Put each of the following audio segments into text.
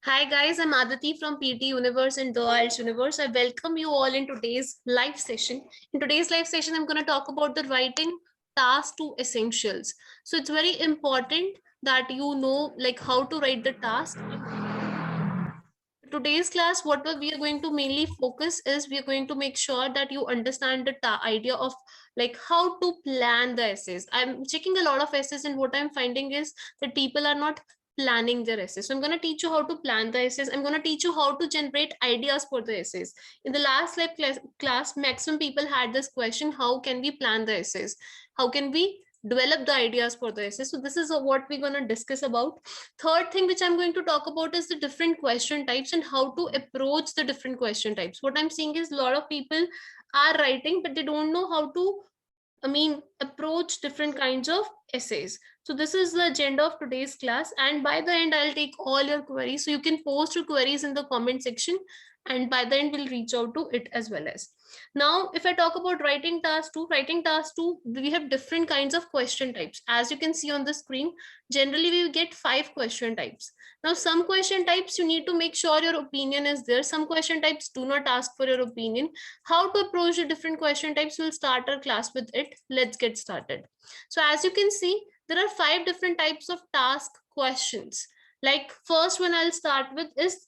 Hi guys, I'm Aditi from PT Universe and the IELTS Universe. I welcome you all in today's live session. In today's live session, I'm going to talk about the writing task to essentials. So it's very important that you know like how to write the task. Today's class, what we are going to mainly focus is we are going to make sure that you understand the idea of like how to plan the essays. I'm checking a lot of essays and what I'm finding is that people are not planning their essays. So I'm going to teach you how to plan the essays. I'm going to teach you how to generate ideas for the essays. In the last lab class, maximum people had this question, how can we plan the essays? How can we develop the ideas for the essay? So this is what we're going to discuss about. Third thing which I'm going to talk about is the different question types and how to approach the different question types. What I'm seeing is a lot of people are writing, but they don't know how to approach different kinds of essays. So this is the agenda of today's class. And by the end, I'll take all your queries. So you can post your queries in the comment section. And by the end, we'll reach out to it as well as. Now, if I talk about writing task 2, we have different kinds of question types. As you can see on the screen, generally we get 5 question types. Now, some question types you need to make sure your opinion is there. Some question types do not ask for your opinion. How to approach the different question types, we'll start our class with it. Let's get started. So as you can see, there are 5 different types of task questions. Like first one I'll start with is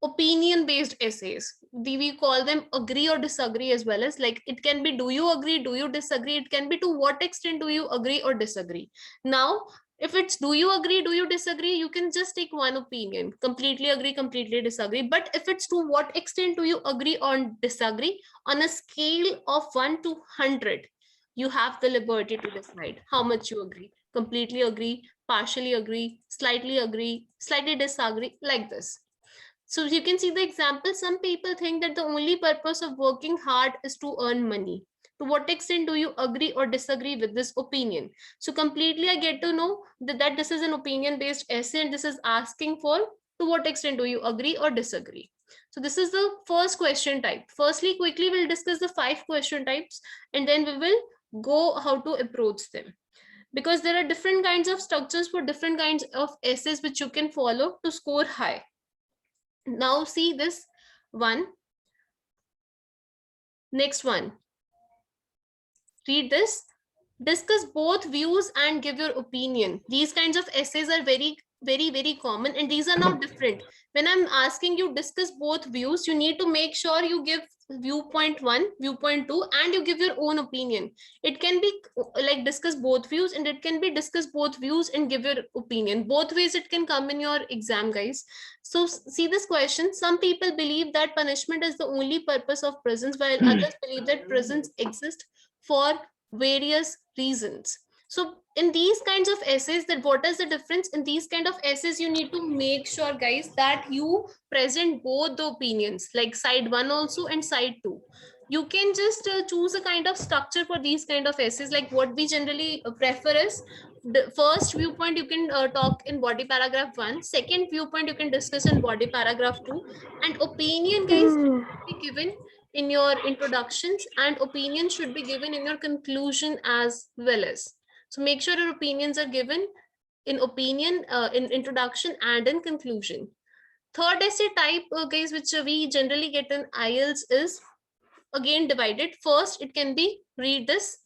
opinion based essays. We call them agree or disagree, as well as like it can be do you agree, do you disagree, it can be to what extent do you agree or disagree. Now if it's do you agree, do you disagree, you can just take one opinion, completely agree, completely disagree. But if it's to what extent do you agree or disagree, on a scale of 1 to 100, you have the liberty to decide how much you agree, completely agree, partially agree, slightly disagree, like this. So you can see the example. Some people think that the only purpose of working hard is to earn money. To what extent do you agree or disagree with this opinion? So completely I get to know that this is an opinion based essay and this is asking for to what extent do you agree or disagree. So this is the first question type. Firstly, quickly we'll discuss the 5 question types and then we will go how to approach them. Because there are different kinds of structures for different kinds of essays which you can follow to score high. Now see this one. Next one. Read this. Discuss both views and give your opinion. These kinds of essays are very common, and these are now different. When I'm asking you discuss both views, you need to make sure you give viewpoint 1, viewpoint 2, and you give your own opinion. It can be like discuss both views, and it can be discuss both views and give your opinion. Both ways it can come in your exam, guys. So see this question. Some people believe that punishment is the only purpose of prisons, while others believe that prisons exist for various reasons. So in these kinds of essays, that what is the difference? In these kind of essays, you need to make sure, guys, that you present both the opinions, like side 1 also and side 2. You can just choose a kind of structure for these kind of essays. Like what we generally prefer is the first viewpoint you can talk in body paragraph 1, second viewpoint you can discuss in body paragraph 2, and opinion, guys, should be given in your introductions, and opinion should be given in your conclusion as well as. So make sure your opinions are given in opinion, in introduction and in conclusion. Third essay type, guys, which we generally get in IELTS is again divided. First, it can be, read this,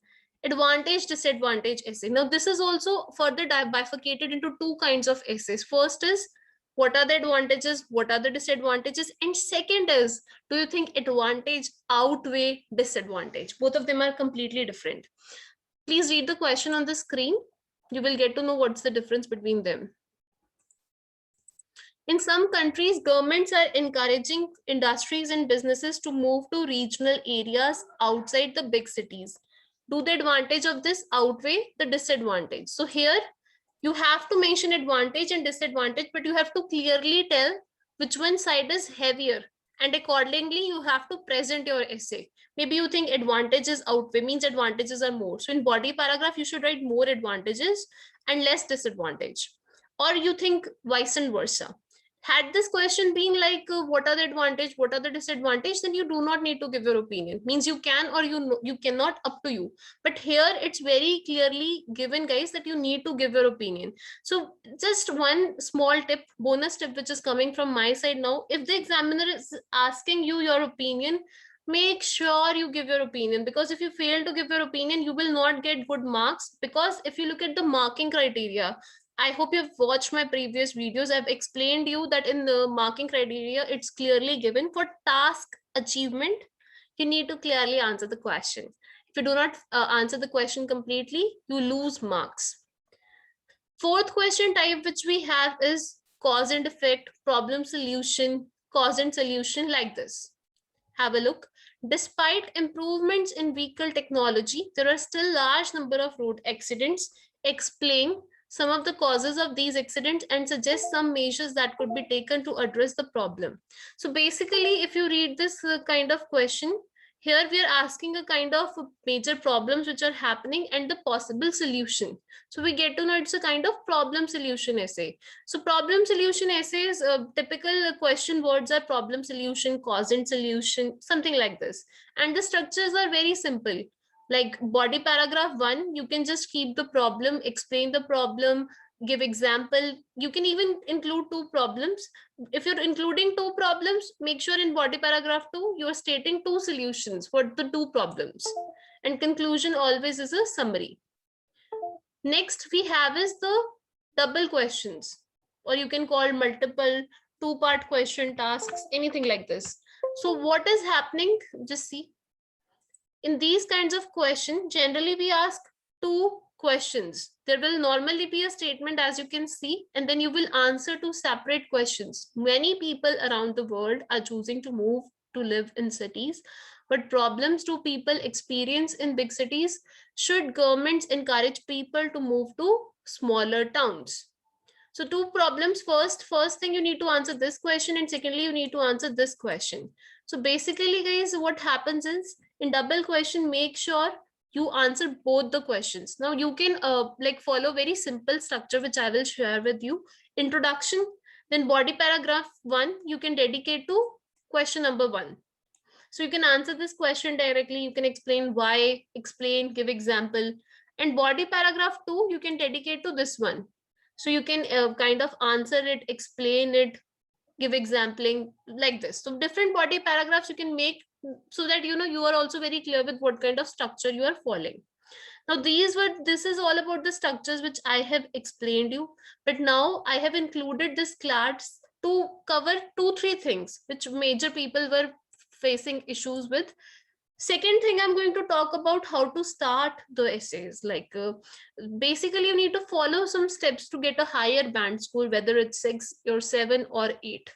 advantage disadvantage essay. Now this is also further bifurcated into 2 kinds of essays. First is what are the advantages, what are the disadvantages, and second is do you think advantage outweigh disadvantage? Both of them are completely different. Please read the question on the screen. You will get to know what's the difference between them. In some countries, governments are encouraging industries and businesses to move to regional areas outside the big cities. Do the advantage of this outweigh the disadvantage? So here you have to mention advantage and disadvantage, but you have to clearly tell which one side is heavier. And accordingly, you have to present your essay. Maybe you think advantages outweigh, means advantages are more. So in body paragraph, you should write more advantages and less disadvantage. Or you think vice and versa. Had this question been like what are the advantage, what are the disadvantage, then you do not need to give your opinion. Means you can or you cannot, up to you. But here it's very clearly given, guys, that you need to give your opinion. So just one small tip, bonus tip, which is coming from my side now. If the examiner is asking you your opinion, make sure you give your opinion, because if you fail to give your opinion, you will not get good marks. Because if you look at the marking criteria, I hope you've watched my previous videos. I've explained you that in the marking criteria, it's clearly given for task achievement. You need to clearly answer the question. If you do not answer the question completely, you lose marks. Fourth question type which we have is cause and effect, problem solution, cause and solution, like this. Have a look. Despite improvements in vehicle technology, there are still large number of road accidents. Explain some of the causes of these accidents and suggest some measures that could be taken to address the problem. So basically, if you read this kind of question, here we are asking a kind of major problems which are happening and the possible solution. So we get to know it's a kind of problem solution essay. So problem solution essays, typical question words are problem solution, cause and solution, something like this. And the structures are very simple. Like body paragraph 1, you can just keep the problem, explain the problem, give example. You can even include two problems. If you're including two problems, make sure in body paragraph 2, you're stating two solutions for the two problems. And conclusion always is a summary. Next we have is the double questions, or you can call multiple two-part question tasks, anything like this. So what is happening? Just see. In these kinds of questions, generally we ask two questions. There will normally be a statement, as you can see, and then you will answer two separate questions. Many people around the world are choosing to move to live in cities. What problems do people experience in big cities? Should governments encourage people to move to smaller towns? So two problems. First thing, you need to answer this question, and secondly, you need to answer this question. So basically, guys, what happens is in double question, make sure you answer both the questions. Now you can like follow very simple structure, which I will share with you. Introduction, then body paragraph 1, you can dedicate to question number 1. So you can answer this question directly. You can explain why, explain, give example. And body paragraph 2, you can dedicate to this one. So you can kind of answer it, explain it, give exampling, like this. So different body paragraphs you can make, so that you are also very clear with what kind of structure you are following. Now this is all about the structures which I have explained you, but now I have included this class to cover 2-3 things which major people were facing issues with. Second thing, I'm going to talk about how to start the essays. Like basically you need to follow some steps to get a higher band score, whether it's 6 or 7 or 8.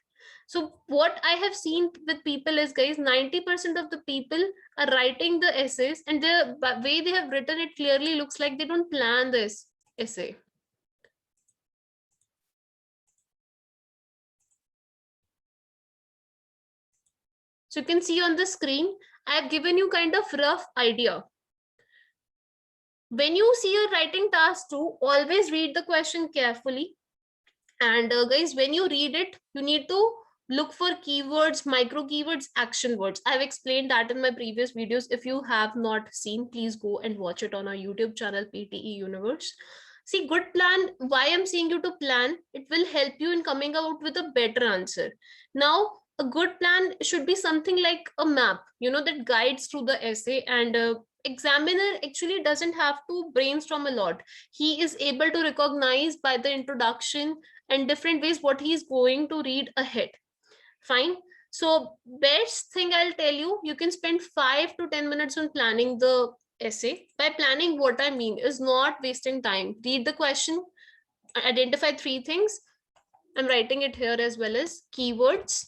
So what I have seen with people is, guys, 90% of the people are writing the essays, and the way they have written it clearly looks like they don't plan this essay. So you can see on the screen, I have given you kind of rough idea. When you see your writing task 2, always read the question carefully. And guys, when you read it, you need to look for keywords, micro keywords, action words. I've explained that in my previous videos. If you have not seen, please go and watch it on our YouTube channel, PTE Universe. See, good plan. Why I'm saying you to plan? It will help you in coming out with a better answer. Now, a good plan should be something like a map, that guides through the essay. And examiner actually doesn't have to brainstorm a lot. He is able to recognize by the introduction and different ways what he is going to read ahead. Fine. So best thing I'll tell you, you can spend 5 to 10 minutes on planning the essay. By planning, what I mean is not wasting time. Read the question, identify 3 things. I'm writing it here as well as keywords,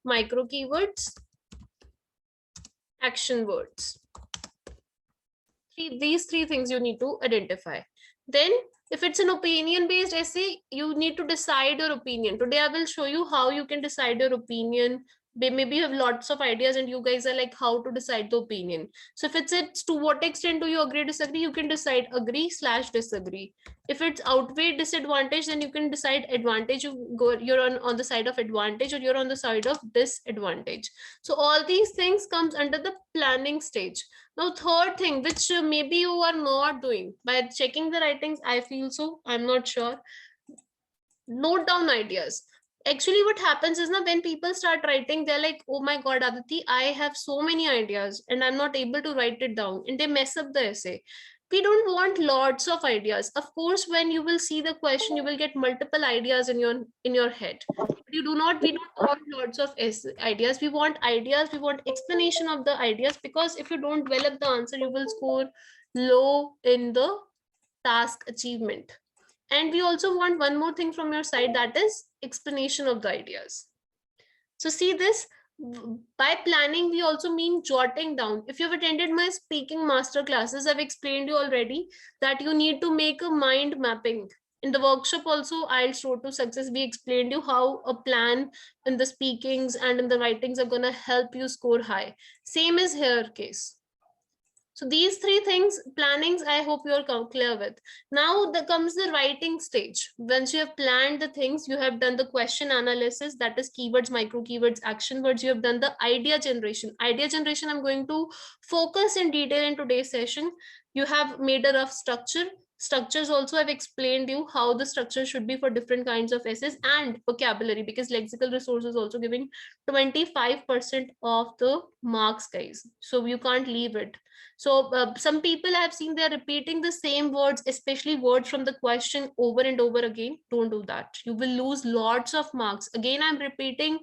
micro keywords, action words. These 3 things you need to identify. Then if it's an opinion-based essay, you need to decide your opinion. Today, I will show you how you can decide your opinion, maybe you have lots of ideas and you guys are like how to decide the opinion. So if it's to what extent do you agree, disagree, you can decide agree slash disagree. If it's outweigh disadvantage, then you can decide advantage, you're on the side of advantage or you're on the side of disadvantage. So all these things comes under the planning stage. Now third thing, which maybe you are not doing by checking the writings, I feel so, I'm not sure, note down ideas. Actually what happens is now when people start writing, they're like, oh my god, Aditi, I have so many ideas and I'm not able to write it down, and they mess up the essay. We don't want lots of ideas. Of course, when you will see the question, you will get multiple ideas in your head, but you do not we don't want lots of ideas. We want ideas, we want explanation of the ideas, because if you don't develop the answer, you will score low in the task achievement. And we also want one more thing from your side, that is explanation of the ideas. So see this, by planning, we also mean jotting down. If you've attended my speaking master classes, I've explained you already that you need to make a mind mapping. In the workshop also, IELTS Road to Success, we explained you how a plan in the speakings and in the writings are going to help you score high. Same is here case. So these three things, plannings, I hope you're clear with. Now comes the writing stage. Once you have planned the things, you have done the question analysis, that is keywords, micro keywords, action words, you have done the idea generation. Idea generation, I'm going to focus in detail in today's session. You have made a rough structure. Structures also I've explained you how the structure should be for different kinds of essays, and vocabulary, because lexical resources also giving 25% of the marks, guys. So you can't leave it. So some people I have seen, they're repeating the same words, especially words from the question over and over again. Don't do that. You will lose lots of marks. Again, I'm repeating,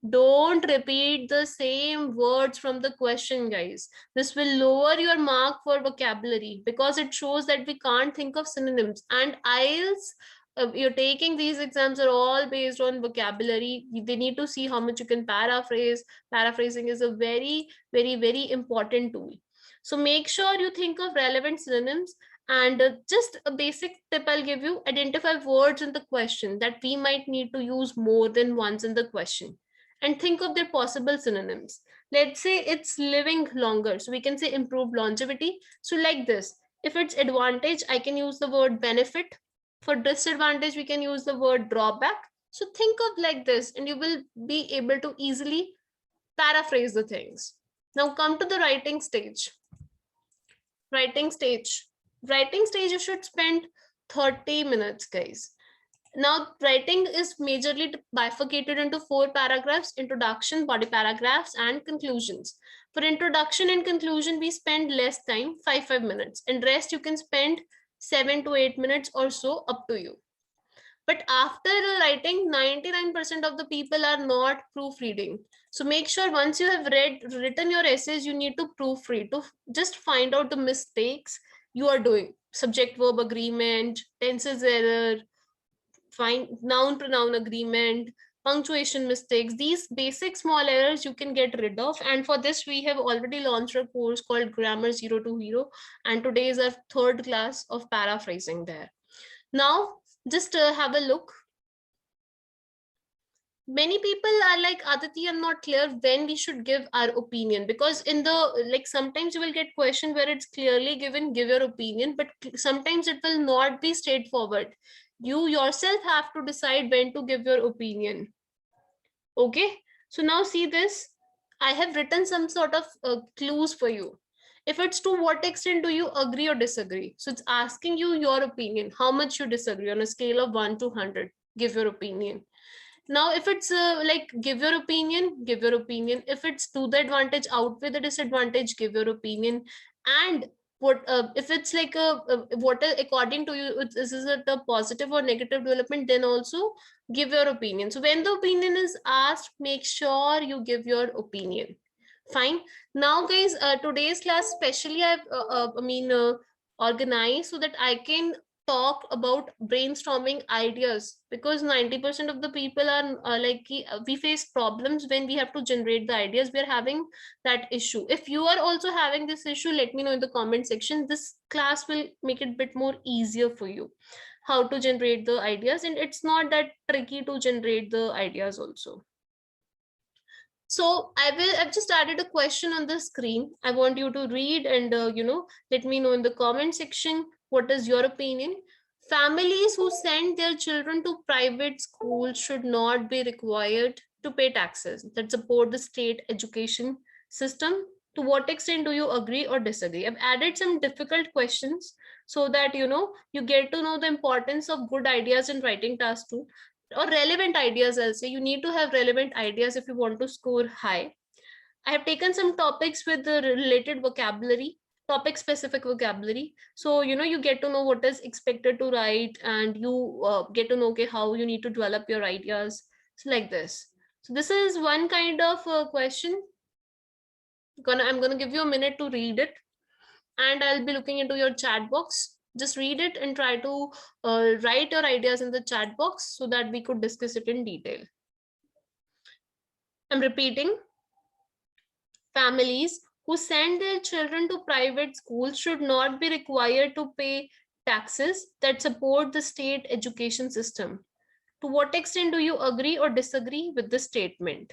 don't repeat the same words from the question, guys. This will lower your mark for vocabulary because it shows that we can't think of synonyms. And IELTS, you're taking these exams are all based on vocabulary. They need to see how much you can paraphrase. Paraphrasing is a very, very, very important tool. So make sure you think of relevant synonyms, and just a basic tip I'll give you, identify words in the question that we might need to use more than once in the question, and think of their possible synonyms. Let's say it's living longer. So we can say improved longevity. So like this, if it's advantage, I can use the word benefit. For disadvantage, we can use the word drawback. So think of like this, and you will be able to easily paraphrase the things. Now come to the writing stage. Writing stage. Writing stage, you should spend 30 minutes, guys. Now, writing is majorly bifurcated into 4 paragraphs: introduction, body paragraphs, and conclusions. For introduction and conclusion, we spend less time, 5 minutes, and rest you can spend 7 to 8 minutes or so, up to you. But after writing, 99% of the people are not proofreading. So make sure once you have written your essays, you need to proofread to just find out the mistakes you are doing. Subject verb agreement, tenses error, find noun pronoun agreement, punctuation mistakes. These basic small errors you can get rid of. And for this, we have already launched a course called Grammar 0 to Hero. And today is our 3rd class of paraphrasing there. Now, just have a look. Many people are like, Aditi, I'm not clear when we should give our opinion, because in the like sometimes you will get question where it's clearly given, give your opinion, but sometimes it will not be straightforward. You yourself have to decide when to give your opinion. Okay, so now see this. I have written some sort of clues for you. If it's to what extent do you agree or disagree? So it's asking you your opinion, how much you disagree on a scale of 1 to 100. Give your opinion. Now, if it's like give your opinion, give your opinion. If it's to the advantage outweigh the disadvantage, give your opinion. And what if it's like what according to you, is it a positive or negative development, then also give your opinion. So when the opinion is asked, make sure you give your opinion. Fine. Now, guys, today's class specially I've organized so that I can talk about brainstorming ideas, because 90% of the people are like we face problems when we have to generate the ideas. We are having that issue. If you are also having this issue, let me know in the comment section. This class will make it a bit more easier for you how to generate the ideas, and it's not that tricky to generate the ideas also. So I've just added a question on the screen. I want you to read and let me know in the comment section what is your opinion. Families who send their children to private schools should not be required to pay taxes that support the state education system. To what extent do you agree or disagree? I've added some difficult questions so that you get to know the importance of good ideas in writing tasks too, or relevant ideas. I'll say you need to have relevant ideas if you want to score high. I have taken some topics with the related vocabulary, topic specific vocabulary, so you get to know what is expected to write, and you get to know, okay, how you need to develop your ideas. So like this. So this is one kind of question. I'm gonna give you a minute to read it, and I'll be looking into your chat box. Just read it and try to write your ideas in the chat box so that we could discuss it in detail. I'm repeating. Families who send their children to private schools should not be required to pay taxes that support the state education system. To what extent do you agree or disagree with this statement?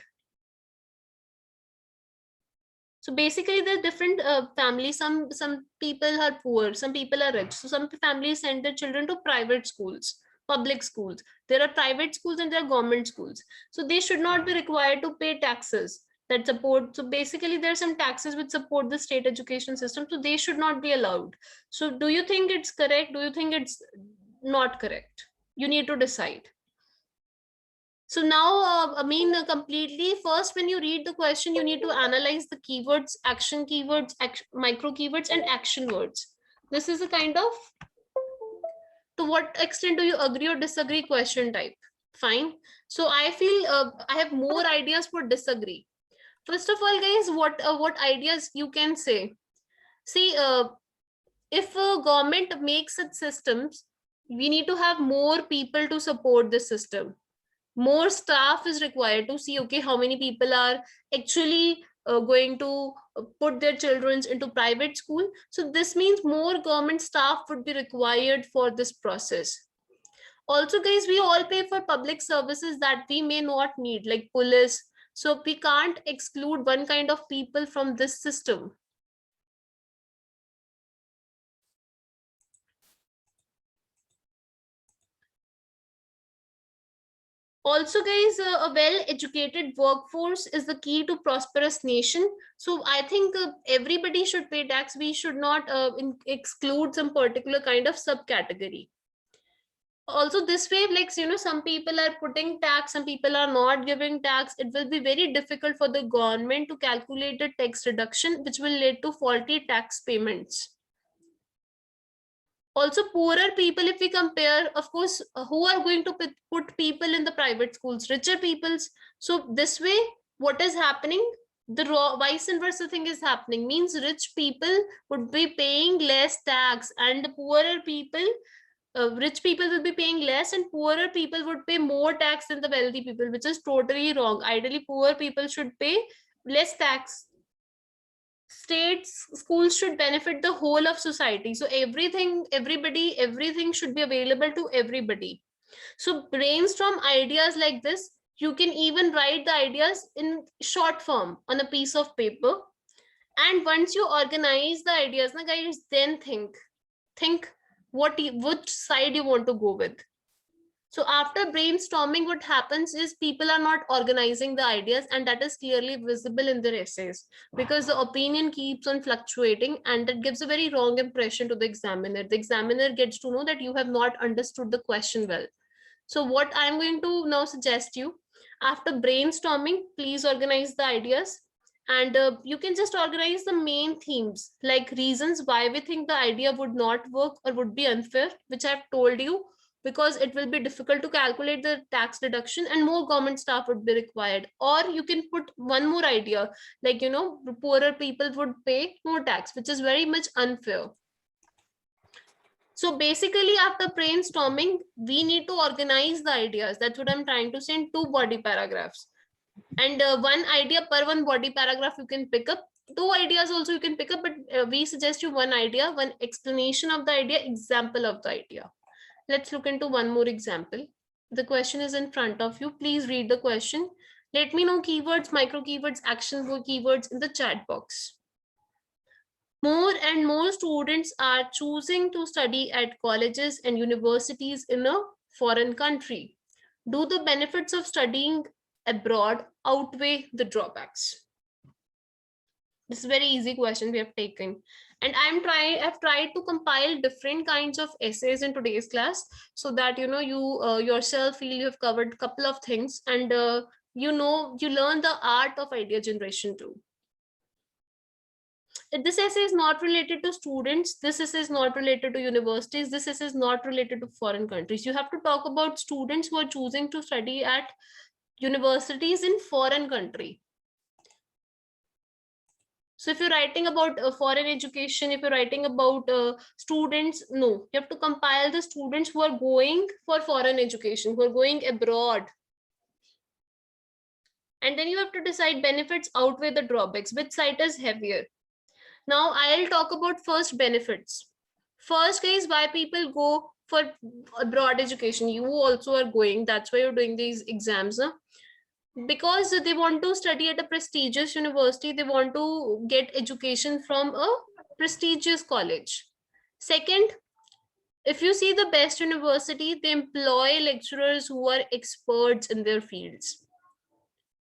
So basically, there are different families. Some people are poor, some people are rich. So some families send their children to private schools, public schools. There are private schools and there are government schools. So they should not be required to pay taxes that support. So basically, there are some taxes which support the state education system. So they should not be allowed. So do you think it's correct? Do you think it's not correct? You need to decide. So now, completely first, when you read the question, you need to analyze the keywords, action keywords, micro keywords, and action words. This is a kind of, to what extent do you agree or disagree question type. Fine. So I feel I have more ideas for disagree. First of all, guys, what ideas you can say? See, if a government makes its systems, we need to have more people to support the system. More staff is required to see, okay, how many people are actually going to put their children into private school. So this means more government staff would be required for this process. Also, guys, we all pay for public services that we may not need, like police. So we can't exclude one kind of people from this system. Also, guys, a well-educated workforce is the key to prosperous nation. So I think everybody should pay tax. We should not exclude some particular kind of subcategory. Also, this way, like, some people are putting tax, some people are not giving tax. It will be very difficult for the government to calculate the tax reduction, which will lead to faulty tax payments. Also, poorer people, if we compare, of course, who are going to put people in the private schools? Richer peoples. So this way, what is happening? The vice versa thing is happening, means rich people would be paying less tax, and the poorer people, rich people will be paying less, and poorer people would pay more tax than the wealthy people, which is totally wrong. Ideally, poor people should pay less tax. States, schools should benefit the whole of society. So everything should be available to everybody. So brainstorm ideas like this. You can even write the ideas in short form on a piece of paper. And once you organize the ideas, na guys, then think which side you want to go with. So after brainstorming, what happens is people are not organizing the ideas, and that is clearly visible in their essays, because the opinion keeps on fluctuating, and that gives a very wrong impression to the examiner. The examiner gets to know that you have not understood the question well. So what I'm going to now suggest you, after brainstorming, please organize the ideas, and you can just organize the main themes, like reasons why we think the idea would not work or would be unfair, which I've told you, because it will be difficult to calculate the tax deduction and more government staff would be required. Or you can put one more idea, like, poorer people would pay more tax, which is very much unfair. So basically, after brainstorming, we need to organize the ideas. That's what I'm trying to say in 2 body paragraphs. And one idea per 1 body paragraph you can pick up. 2 ideas also you can pick up, but we suggest you 1 idea, 1 explanation of the idea, example of the idea. Let's look into one more example. The question is in front of you. Please read the question. Let me know keywords, micro keywords, action keywords in the chat box. More and more students are choosing to study at colleges and universities in a foreign country. Do the benefits of studying abroad outweigh the drawbacks? This is a very easy question we have taken. And I've tried to compile different kinds of essays in today's class so that, you know, you yourself feel you have covered a couple of things, and you know, you learn the art of idea generation too. This essay is not related to students, this essay is not related to universities, this essay is not related to foreign countries. You have to talk about students who are choosing to study at universities in foreign country. So if you're writing about foreign education, if you're writing about students, no, you have to compile the students who are going for foreign education, who are going abroad. And then you have to decide benefits outweigh the drawbacks, which side is heavier. Now I'll talk about first benefits. First is why people go for abroad education. You also are going, that's why you're doing these exams. Huh? Because they want to study at a prestigious university, they want to get education from a prestigious college. Second, if you see the best university, they employ lecturers who are experts in their fields.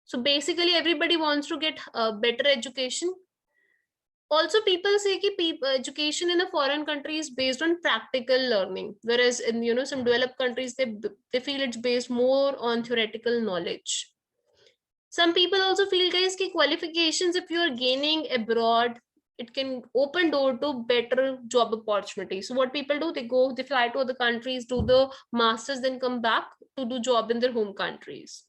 So basically everybody wants to get a better education. Also, people say that education in a foreign country is based on practical learning, whereas in, you know, some developed countries, they feel it's based more on theoretical knowledge. Some people also feel, guys, ki qualifications, if you are gaining abroad, it can open door to better job opportunities. So what people do, they fly to other countries, do the masters, then come back to do job in their home countries.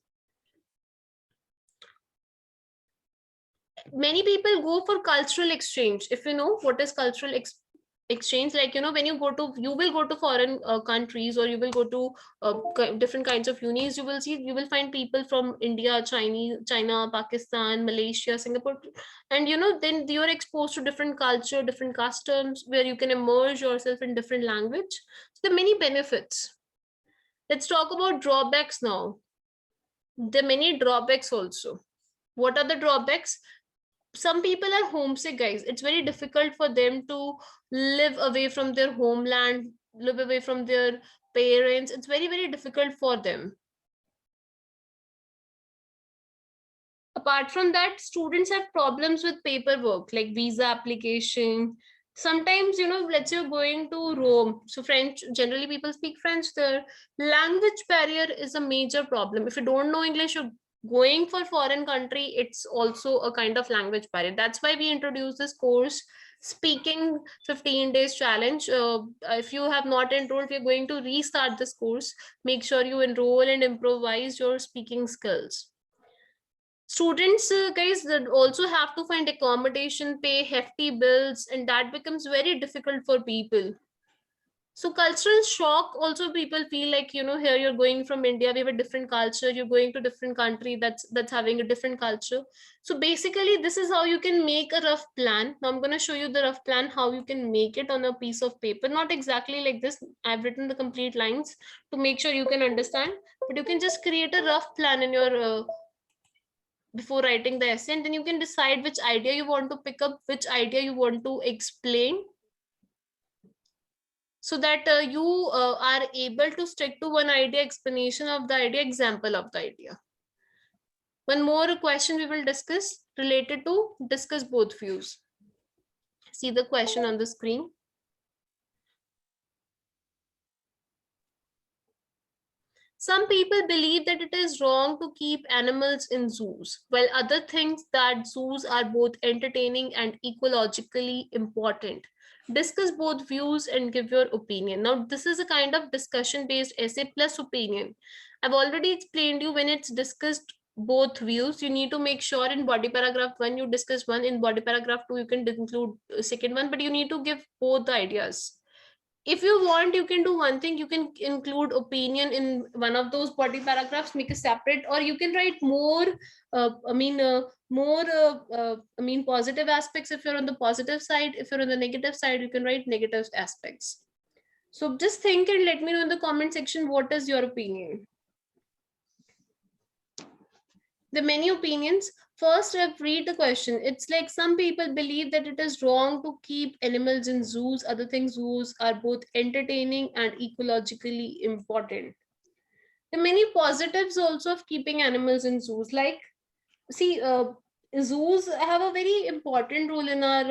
Many people go for cultural exchange. If you know what is cultural exchange, like, you know, when you will go to foreign countries, or you will go to different kinds of unis, you will find people from India, China, Pakistan, Malaysia, Singapore, and, you know, then you're exposed to different culture, different customs, where you can immerse yourself in different language. So there are many benefits. Let's talk about drawbacks now. There are many drawbacks also. What are the drawbacks? Some people are homesick, guys. It's very difficult for them to live away from their homeland, live away from their parents. It's very, very difficult for them. Apart from that, students have problems with paperwork, like visa application. Sometimes, you know, let's say you're going to Rome, so French, generally people speak French there. Language barrier is a major problem. If you don't know English, you're going for foreign country, it's also a kind of language barrier. That's why we introduced this course, speaking 15 days challenge. If you have not enrolled, we're going to restart this course. Make sure you enroll and improvise your speaking skills. Students, guys, that also have to find accommodation, pay hefty bills, and that becomes very difficult for people. So cultural shock also, people feel like, you know, here you're going from India, we have a different culture, you're going to different country that's having a different culture. So basically this is how you can make a rough plan. Now I'm going to show you the rough plan, how you can make it on a piece of paper. Not exactly like this, I've written the complete lines to make sure you can understand, but you can just create a rough plan in your before writing the essay, and then you can decide which idea you want to pick up, which idea you want to explain, so that you are able to stick to one idea, explanation of the idea, example of the idea. One more question we will discuss related to discuss both views. See the question on the screen. Some people believe that it is wrong to keep animals in zoos, while others think that zoos are both entertaining and ecologically important. Discuss both views and give your opinion. Now, this is a kind of discussion-based essay plus opinion. I've already explained you when it's discussed both views, you need to make sure in body paragraph 1 you discuss one, in body paragraph 2 you can include second one, but you need to give both the ideas. If you want, you can do one thing, you can include opinion in one of those body paragraphs, make a separate, or you can write more positive aspects. If you're on the positive side, if you're on the negative side, you can write negative aspects. So just think and let me know in the comment section what is your opinion. The many opinions. First, I've read the question. It's like some people believe that it is wrong to keep animals in zoos. Other things, zoos are both entertaining and ecologically important. The many positives also of keeping animals in zoos. Like, see, zoos have a very important role in our,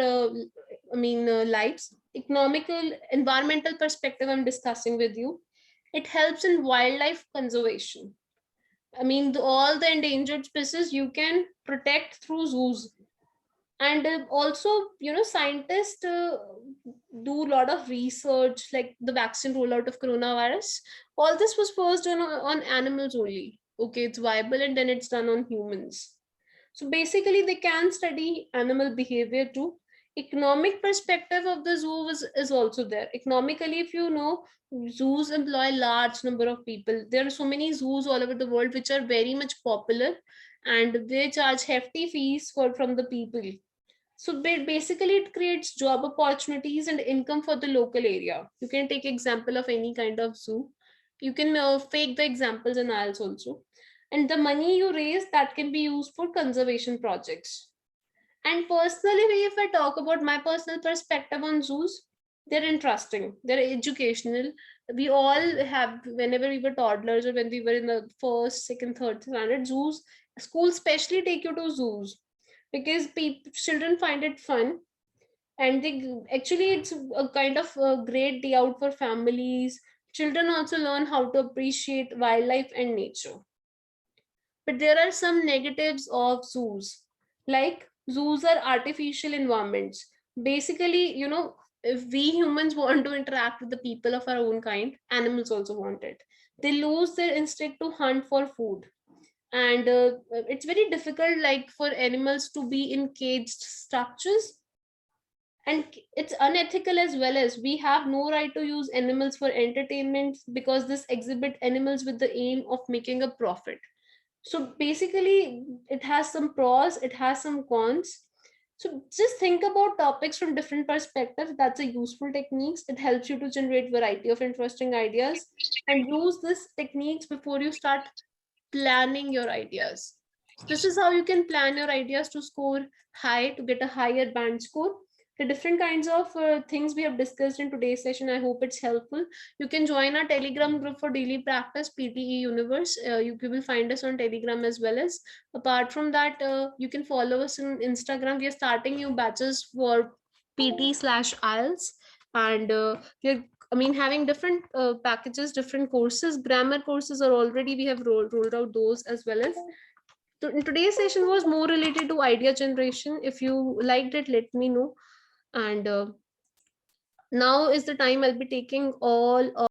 lives. Economical, environmental perspective. I'm discussing with you. It helps in wildlife conservation. I mean, all the endangered species you can protect through zoos. And also, scientists do a lot of research, like the vaccine rollout of coronavirus. All this was first done on animals only. Okay, it's viable, and then it's done on humans. So basically, they can study animal behavior too. Economic perspective of the zoo is also there. Economically, if you know, zoos employ large number of people. There are so many zoos all over the world which are very much popular, and they charge hefty fees for from the people. So basically, it creates job opportunities and income for the local area. You can take example of any kind of zoo. You can fake the examples in IELTS also, and the money you raise that can be used for conservation projects. And personally, if I talk about my personal perspective on zoos, they're interesting. They're educational. We all have, whenever we were toddlers or when we were in the first, second, third standard, zoos, schools especially take you to zoos because children find it fun, and they actually it's a kind of a great day out for families. Children also learn how to appreciate wildlife and nature. But there are some negatives of zoos. Like, zoos are artificial environments. Basically, if we humans want to interact with the people of our own kind, animals also want it. They lose their instinct to hunt for food. And it's very difficult, like, for animals to be in caged structures. And it's unethical as well. As we have no right to use animals for entertainment, because this exhibit animals with the aim of making a profit. So basically, it has some pros, it has some cons. So just think about topics from different perspectives. That's a useful techniques. It helps you to generate variety of interesting ideas, and use this techniques before you start planning your ideas. So this is how you can plan your ideas to score high, to get a higher band score. The different kinds of things we have discussed in today's session, I hope it's helpful. You can join our Telegram group for daily practice, PTE Universe. You will find us on Telegram as well. As apart from that, you can follow us on Instagram. We are starting new batches for PT/IELTS, and we're having different packages, different courses. Grammar courses are already, we have rolled out those as well. As today's session was more related to idea generation. If you liked it, let me know. And now is the time I'll be taking all